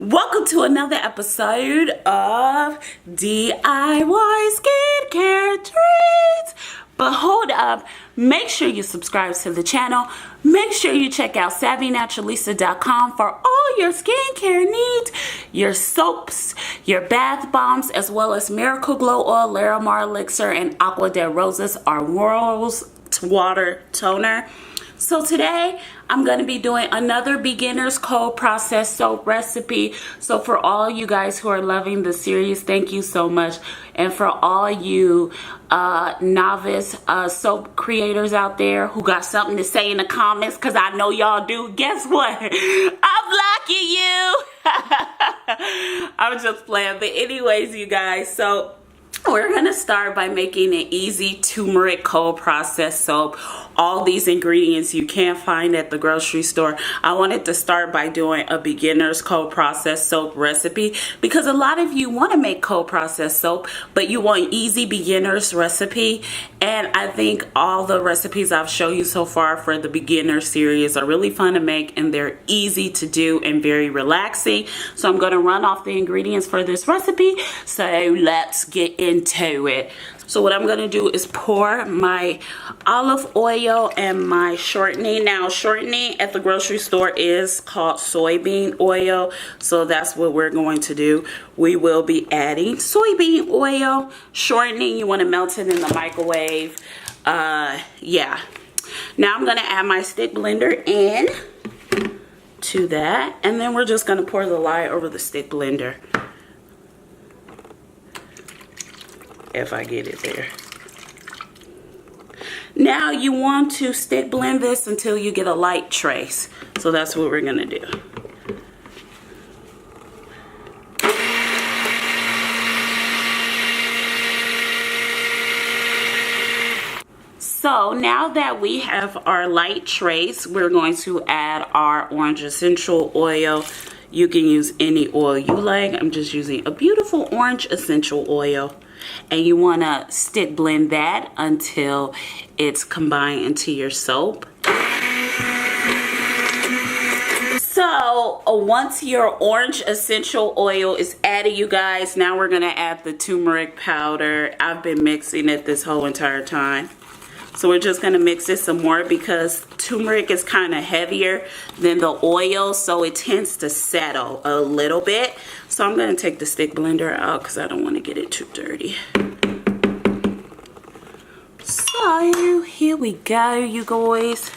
Welcome to another episode of DIY Skincare Treats. But hold up, make sure you subscribe to the channel. Make sure you check out SavvyNaturalista.com for all your skincare needs, your soaps, your bath bombs, as well as Miracle Glow Oil, Larimar Elixir, and Aqua de Roses, our Rose Water Toner. So today I'm going to be doing another beginner's cold process soap recipe. So for all you guys who are loving the series, thank you so much. And for all you novice soap creators out there who got something to say in the comments, because I know y'all do, guess what? I'm blocking you. I'm just playing. But anyways, you guys, so we're going to start by making an easy turmeric cold process soap. All these ingredients you can't find at the grocery store. I wanted to start by doing a beginner's cold process soap recipe because a lot of you want to make cold process soap, but you want easy beginner's recipe. And I think all the recipes I've shown you so far for the beginner series are really fun to make, and they're easy to do and very relaxing. So I'm going to run off the ingredients for this recipe. So let's get into it. So what I'm going to do is pour my olive oil and my shortening. Now, shortening at the grocery store is called soybean oil. So that's what we're going to do. We will be adding soybean oil. Shortening, you want to melt it in the microwave. Yeah. Now I'm going to add my stick blender in to that. And then we're just going to pour the lye over the stick blender. If I get it there. Now you want to stick blend this until you get a light trace. So that's what we're gonna do. So now that we have our light trace, we're going to add our orange essential oil. You can use any oil you like. I'm just using a beautiful orange essential oil. And you want to stick blend that until it's combined into your soap. So once your orange essential oil is added, you guys, now we're going to add the turmeric powder. I've been mixing it this whole entire time. So we're just going to mix it some more because turmeric is kind of heavier than the oil, so it tends to settle a little bit. So I'm going to take the stick blender out because I don't want to get it too dirty. So here we go, you guys.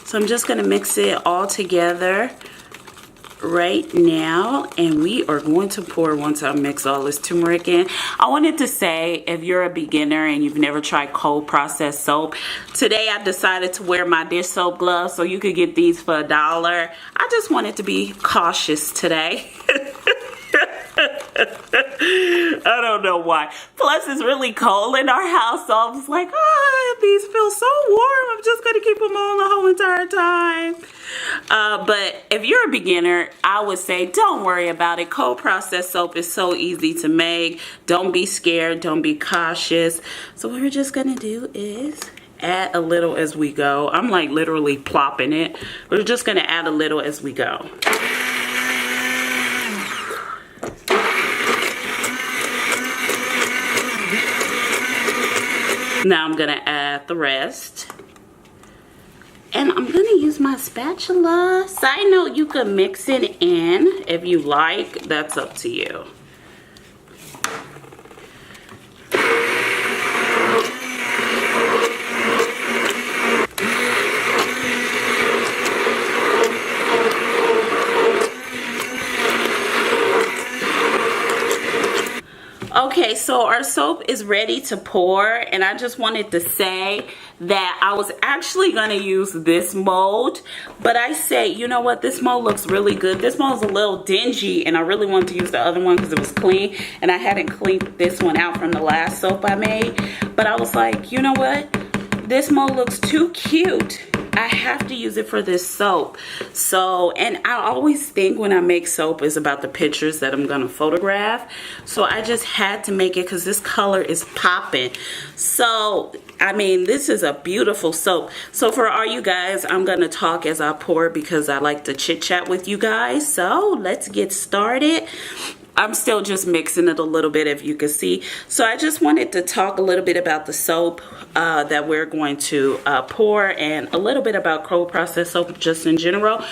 So I'm just going to mix it all together right now, and we are going to pour once I mix all this turmeric in. I wanted to say, if you're a beginner and you've never tried cold process soap, today I decided to wear my dish soap gloves, so you could get these for $1. I just wanted to be cautious today. I don't know why. Plus, it's really cold in our house, so I was like, oh, these feel so warm. I'm just going to keep them on the whole entire time. But if you're a beginner, I would say don't worry about it. Cold process soap is so easy to make. Don't be scared. Don't be cautious. So what we're just going to do is add a little as we go. I'm like literally plopping it. We're just going to add a little as we go. Now I'm going to add the rest. And I'm going to use my spatula. Side note, you can mix it in if you like. That's up to you. Okay, so our soap is ready to pour, and I just wanted to say that I was actually going to use this mold, but I say, you know what, this mold looks really good. This mold's a little dingy, and I really wanted to use the other one because it was clean, and I hadn't cleaned this one out from the last soap I made. But I was like, you know what, this mold looks too cute. I have to use it for this soap. So, and I always think when I make soap is about the pictures that I'm going to photograph. So I just had to make it because this color is popping. So I mean, this is a beautiful soap. So for all you guys, I'm going to talk as I pour because I like to chit chat with you guys. So let's get started. I'm still just mixing it a little bit, if you can see. So I just wanted to talk a little bit about the soap that we're going to pour, and a little bit about cold processed soap just in general.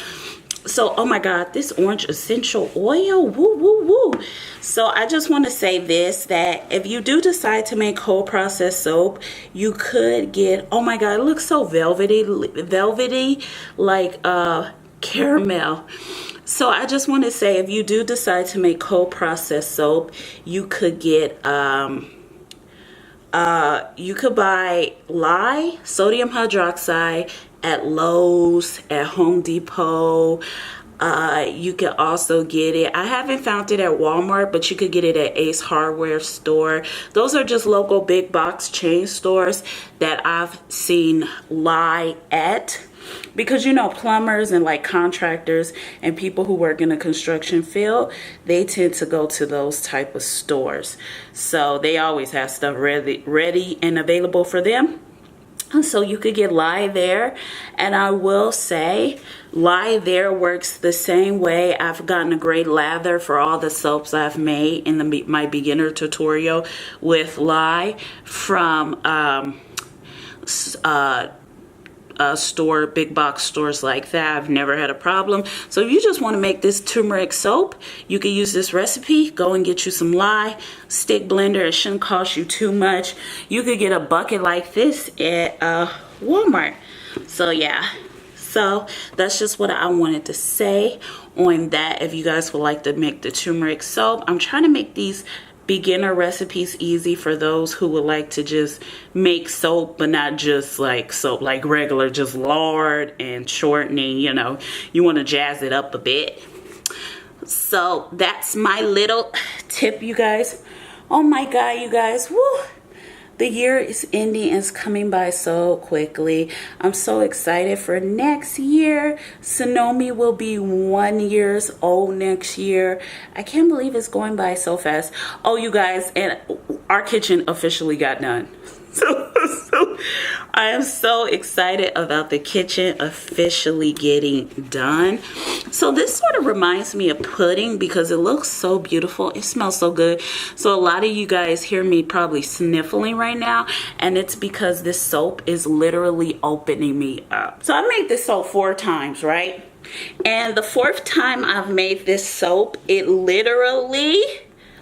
So, oh my God, this orange essential oil, woo, woo, woo. So I just want to say this, that if you do decide to make cold processed soap, you could get, oh my God, it looks so velvety like caramel. So I just want to say, if you do decide to make cold processed soap, you could get, you could buy lye, sodium hydroxide at Lowe's, at Home Depot. You can also get it, I haven't found it at Walmart, but you could get it at Ace Hardware store. Those are just local big box chain stores that I've seen lye at. Because, you know, plumbers and like contractors and people who work in the construction field, they tend to go to those type of stores. So they always have stuff ready and available for them. So you could get lye there. And I will say, lye there works the same way. I've gotten a great lather for all the soaps I've made in my beginner tutorial with lye from big box stores like that. I've never had a problem. So if you just want to make this turmeric soap, you can use this recipe. Go and get you some lye, stick blender. It shouldn't cost you too much. You could get a bucket like this at Walmart. So yeah, so that's just what I wanted to say on that. If you guys would like to make the turmeric soap, I'm trying to make these beginner recipes easy for those who would like to just make soap, but not just like soap, like regular, just lard and shortening, you know, you want to jazz it up a bit. So that's my little tip, you guys. Oh my God, you guys, woo! The year is ending and it's coming by so quickly. I'm so excited for next year. Sonomi will be 1 year old next year. I can't believe it's going by so fast. Oh, you guys, and our kitchen officially got done. So I am so excited about the kitchen officially getting done. So this sort of reminds me of pudding because it looks so beautiful. It smells so good. So a lot of you guys hear me probably sniffling right now, and it's because this soap is literally opening me up. So I made this soap 4 times, right? And the 4th time I've made this soap, it literally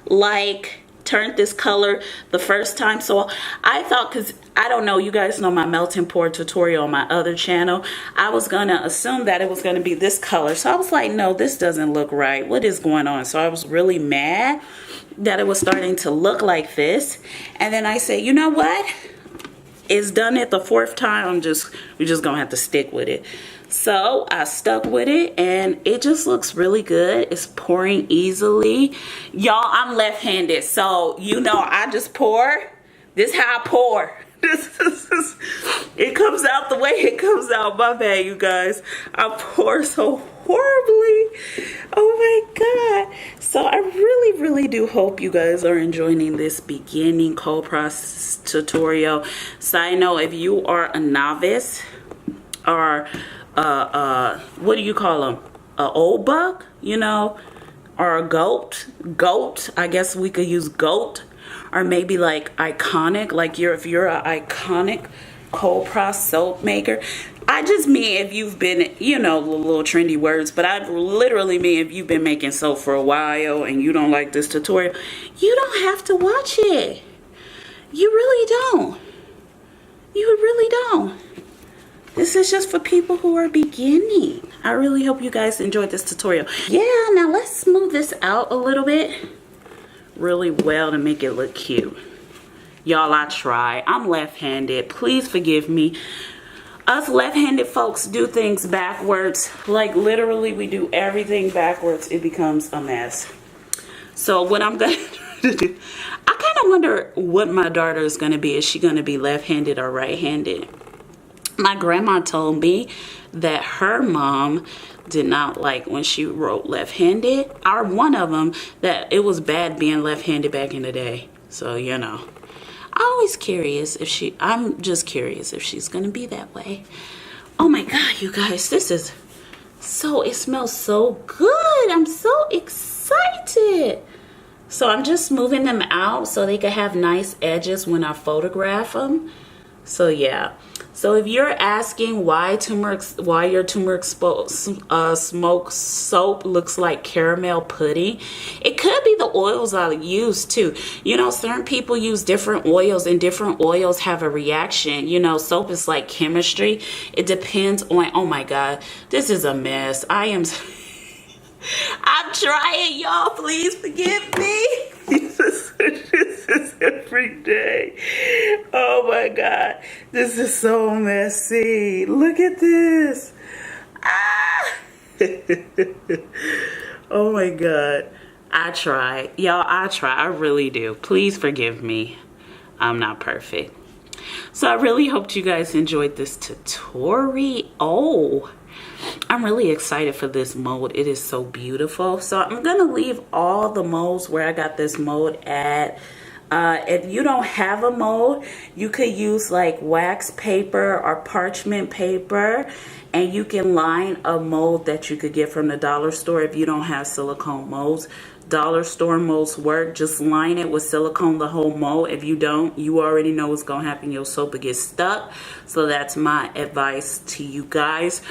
like turned this color the first time. So I thought, because I don't know, you guys know my melt and pour tutorial on my other channel, I was gonna assume that it was gonna be this color. So I was like, no, this doesn't look right. What is going on? So I was really mad that it was starting to look like this. And then I said, you know what? It's done it the 4th time. We're just gonna have to stick with it. So I stuck with it and it just looks really good. It's pouring easily. Y'all, I'm left-handed, so you know I just pour. This is how I pour. It comes out the way it comes out. My bad, you guys. I pour so horribly. Oh my God. So I really do hope you guys are enjoying this beginning cold process tutorial. Side note, if you are a novice or what do you call them? An old buck, you know, or a goat. I guess we could use goat, or maybe like iconic. Like if you're an iconic cold process soap maker. I just mean if you've been, you know, little trendy words, but I literally mean if you've been making soap for a while and you don't like this tutorial, you don't have to watch it. You really don't. You really don't. This is just for people who are beginning. I really hope you guys enjoyed this tutorial. Yeah, now let's smooth this out a little bit really well to make it look cute. Y'all, I try. I'm left-handed. Please forgive me. Us left-handed folks do things backwards. Like literally we do everything backwards. It becomes a mess. So what I'm gonna do, I kind of wonder what my daughter is gonna be. Is she gonna be left-handed or right-handed? My grandma told me that her mom did not like when she wrote left-handed, or one of them, that it was bad being left-handed back in the day. So, you know, always curious if I'm just curious if she's gonna be that way. Oh my God, you guys, this is so, it smells so good. I'm so excited. So I'm just moving them out so they can have nice edges when I photograph them. So yeah. So if you're asking why your turmeric smoke soap looks like caramel pudding, it could be the oils I use too. You know, certain people use different oils and different oils have a reaction. You know, soap is like chemistry. It depends on, oh my God, this is a mess. I'm trying, y'all. Please forgive me. This is every day. Oh my God. This is so messy. Look at this. Ah. Oh my God. I try. Y'all, I try. I really do. Please forgive me. I'm not perfect. So I really hoped you guys enjoyed this tutorial. I'm really excited for this mold. It is so beautiful. So I'm going to leave all the molds where I got this mold at. If you don't have a mold, you could use like wax paper or parchment paper, and you can line a mold that you could get from the dollar store if you don't have silicone molds. Dollar store molds work. Just line it with silicone, the whole mold. If you don't, you already know what's going to happen. Your soap will get stuck. So that's my advice to you guys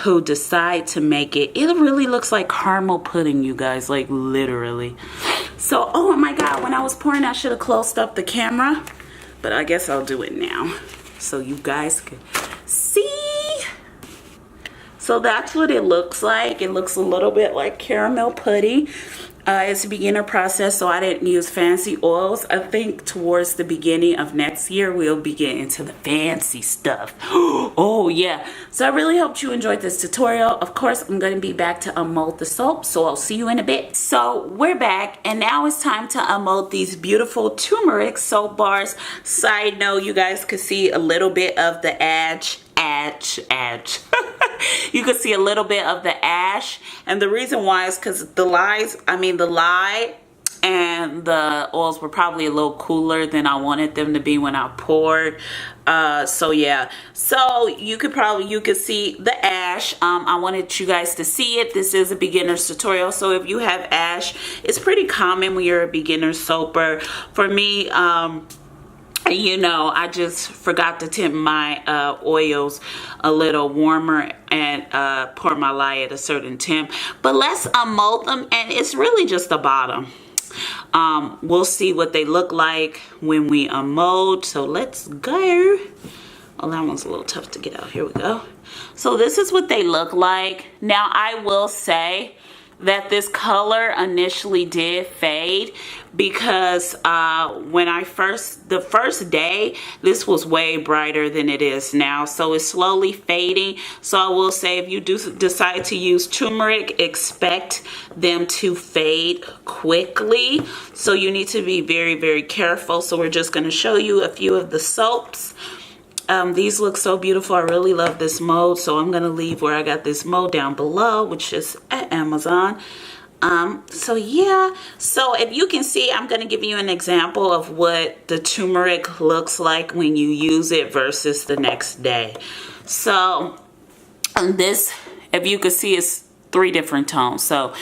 who decide to make it. It really looks like caramel pudding, you guys, like literally. So, oh my God, when I was pouring, I should have closed up the camera, but I guess I'll do it now so you guys can see. So that's what it looks like. It looks a little bit like caramel pudding. It's a beginner process, so I didn't use fancy oils. I think towards the beginning of next year, we'll be getting into the fancy stuff. Oh, yeah. So I really hope you enjoyed this tutorial. Of course, I'm going to be back to unmold the soap, so I'll see you in a bit. So we're back, and now it's time to unmold these beautiful turmeric soap bars. Side note, you guys could see a little bit of the ash. You can see a little bit of the ash, and the reason why is because the lye and the oils were probably a little cooler than I wanted them to be when I poured. So yeah, so you could see the ash. I wanted you guys to see it. This is a beginner's tutorial, so if you have ash, it's pretty common when you're a beginner soaper. For me, you know, I just forgot to temp my oils a little warmer and pour my lye at a certain temp. But let's unmold them, and it's really just the bottom. We'll see what they look like when we unmold. So let's go. Oh, that one's a little tough to get out. Here we go. So this is what they look like. Now I will say that this color initially did fade because when the first day, this was way brighter than it is now. So it's slowly fading. So I will say, if you do decide to use turmeric, expect them to fade quickly. So you need to be very, very careful. So we're just going to show you a few of the soaps. These look so beautiful. I really love this mold, so I'm going to leave where I got this mold down below, which is at Amazon. So yeah, so if you can see, I'm going to give you an example of what the turmeric looks like when you use it versus the next day. So this, if you can see, is 3 different tones. So,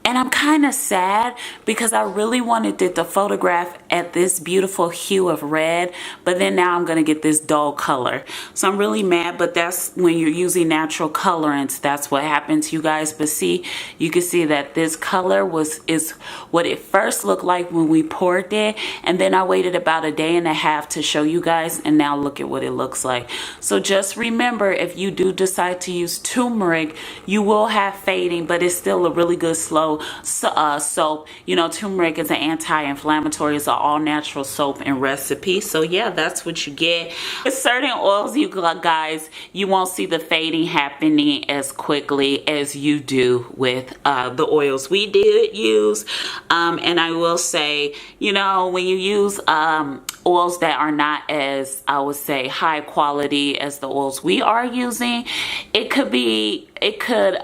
and I'm kind of sad because I really wanted it to photograph at this beautiful hue of red, but then now I'm going to get this dull color. So I'm really mad, but that's when you're using natural colorants, that's what happens, you guys. But see, you can see that this color is what it first looked like when we poured it, and then I waited about a day and a half to show you guys, and now look at what it looks like. So just remember, if you do decide to use turmeric, you will have fading, but it's still a really good slow soap. You know, turmeric is an anti-inflammatory. It's an all-natural soap and recipe. So yeah, that's what you get. With certain oils, you guys, you won't see the fading happening as quickly as you do with the oils we did use. And I will say, you know, when you use oils that are not as, I would say, high quality as the oils we are using, it could be it could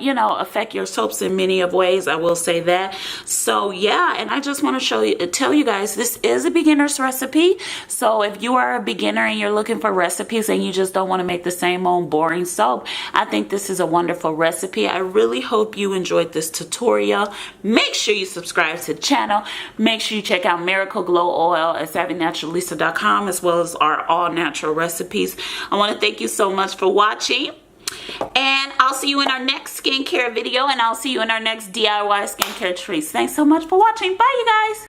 you know, affect your soaps in many of ways. I will say that. So yeah, and I just want to tell you guys, this is a beginner's recipe. So if you are a beginner and you're looking for recipes and you just don't want to make the same old boring soap, I think this is a wonderful recipe. I really hope you enjoyed this tutorial. Make sure you subscribe to the channel. Make sure you check out Miracle Glow Oil at SavvyNaturalista.com, as well as our all natural recipes. I want to thank you so much for watching, and I'll see you in our next skincare video, and I'll see you in our next DIY skincare treats. Thanks so much for watching. Bye, you guys.